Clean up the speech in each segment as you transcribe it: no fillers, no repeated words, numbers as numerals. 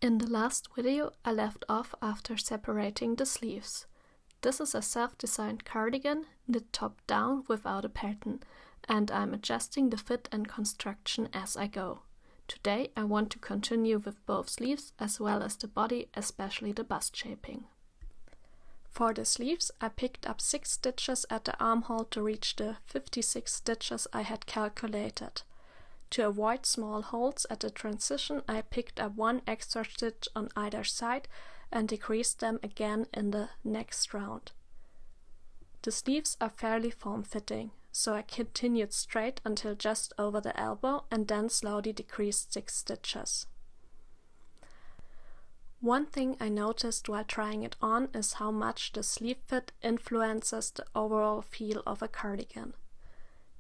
In the last video, I left off after separating the sleeves. This is a self-designed cardigan, knit top down without a pattern, and I'm adjusting the fit and construction as I go. Today I want to continue with both sleeves as well as the body, especially the bust shaping. For the sleeves, I picked up 6 stitches at the armhole to reach the 56 stitches I had calculated. To avoid small holes at the transition, I picked up 1 extra stitch on either side and decreased them again in the next round. The sleeves are fairly form-fitting, so I continued straight until just over the elbow and then slowly decreased 6 stitches. One thing I noticed while trying it on is how much the sleeve fit influences the overall feel of a cardigan.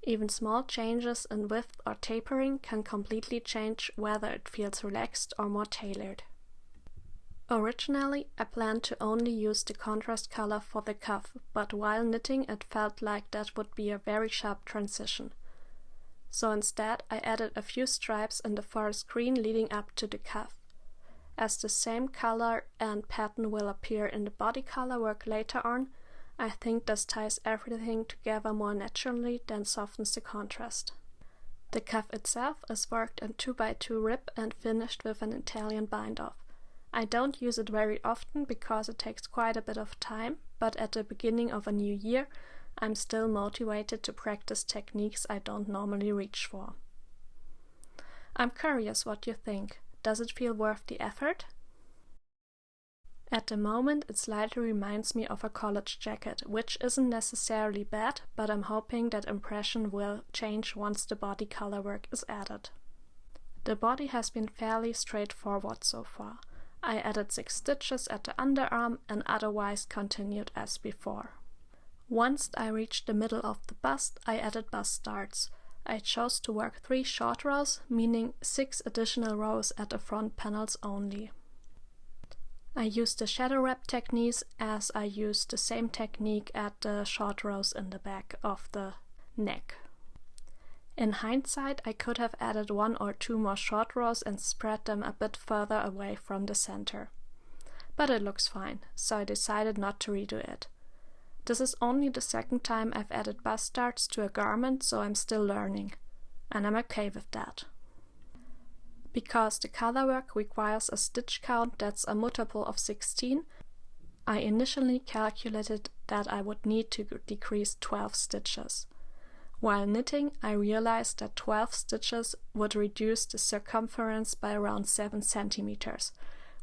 Even small changes in width or tapering can completely change whether it feels relaxed or more tailored. Originally, I planned to only use the contrast color for the cuff, but while knitting it felt like that would be a very sharp transition. So instead I added a few stripes in the forest green leading up to the cuff. As the same color and pattern will appear in the body colorwork later on, I think this ties everything together more naturally than softens the contrast. The cuff itself is worked in 2x2 rib and finished with an Italian bind-off. I don't use it very often because it takes quite a bit of time, but at the beginning of a new year, I'm still motivated to practice techniques I don't normally reach for. I'm curious what you think. Does it feel worth the effort? At the moment, it slightly reminds me of a college jacket, which isn't necessarily bad, but I'm hoping that impression will change once the body colorwork is added. The body has been fairly straightforward so far. I added 6 stitches at the underarm and otherwise continued as before. Once I reached the middle of the bust, I added bust darts. I chose to work 3 short rows, meaning 6 additional rows at the front panels only. I used the shadow wrap techniques as I used the same technique at the short rows in the back of the neck. In hindsight, I could have added 1 or 2 more short rows and spread them a bit further away from the center. But it looks fine, so I decided not to redo it. This is only the second time I've added bust darts to a garment, so I'm still learning, and I'm okay with that. Because the colorwork requires a stitch count that's a multiple of 16, I initially calculated that I would need to decrease 12 stitches. While knitting, I realized that 12 stitches would reduce the circumference by around 7 centimeters,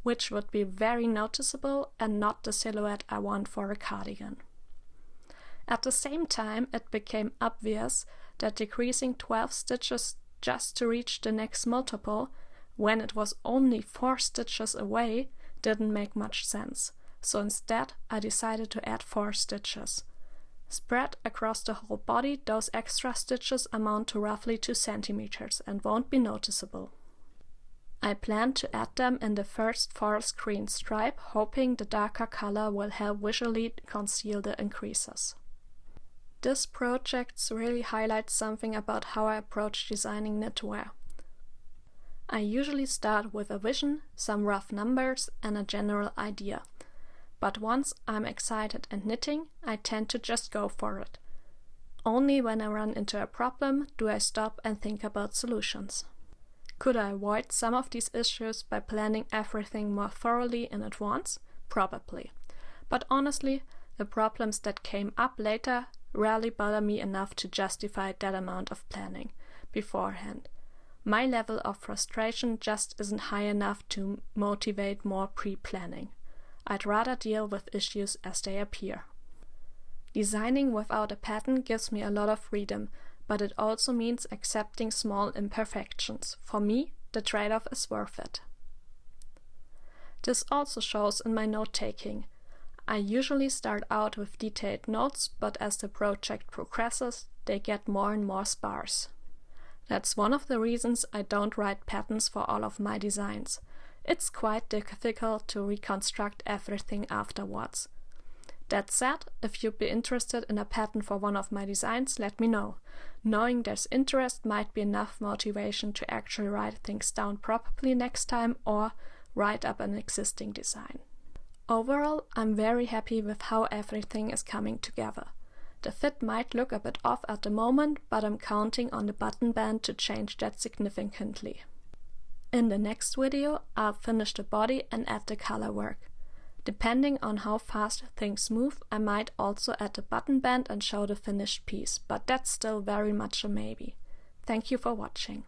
which would be very noticeable and not the silhouette I want for a cardigan. At the same time, it became obvious that decreasing 12 stitches just to reach the next multiple, when it was only 4 stitches away, didn't make much sense. So instead, I decided to add 4 stitches. Spread across the whole body, those extra stitches amount to roughly 2 centimeters and won't be noticeable. I plan to add them in the first forest green stripe, hoping the darker color will help visually conceal the increases. This project really highlights something about how I approach designing knitwear. I usually start with a vision, some rough numbers and a general idea. But once I'm excited and knitting, I tend to just go for it. Only when I run into a problem do I stop and think about solutions. Could I avoid some of these issues by planning everything more thoroughly in advance? Probably. But honestly, the problems that came up later rarely bother me enough to justify that amount of planning beforehand. My level of frustration just isn't high enough to motivate more pre-planning. I'd rather deal with issues as they appear. Designing without a pattern gives me a lot of freedom, but it also means accepting small imperfections. For me, the trade-off is worth it. This also shows in my note-taking. I usually start out with detailed notes, but as the project progresses, they get more and more sparse. That's one of the reasons I don't write patterns for all of my designs. It's quite difficult to reconstruct everything afterwards. That said, if you'd be interested in a pattern for one of my designs, let me know. Knowing there's interest might be enough motivation to actually write things down properly next time or write up an existing design. Overall, I'm very happy with how everything is coming together. The fit might look a bit off at the moment, but I'm counting on the button band to change that significantly. In the next video, I'll finish the body and add the color work. Depending on how fast things move, I might also add the button band and show the finished piece, but that's still very much a maybe. Thank you for watching.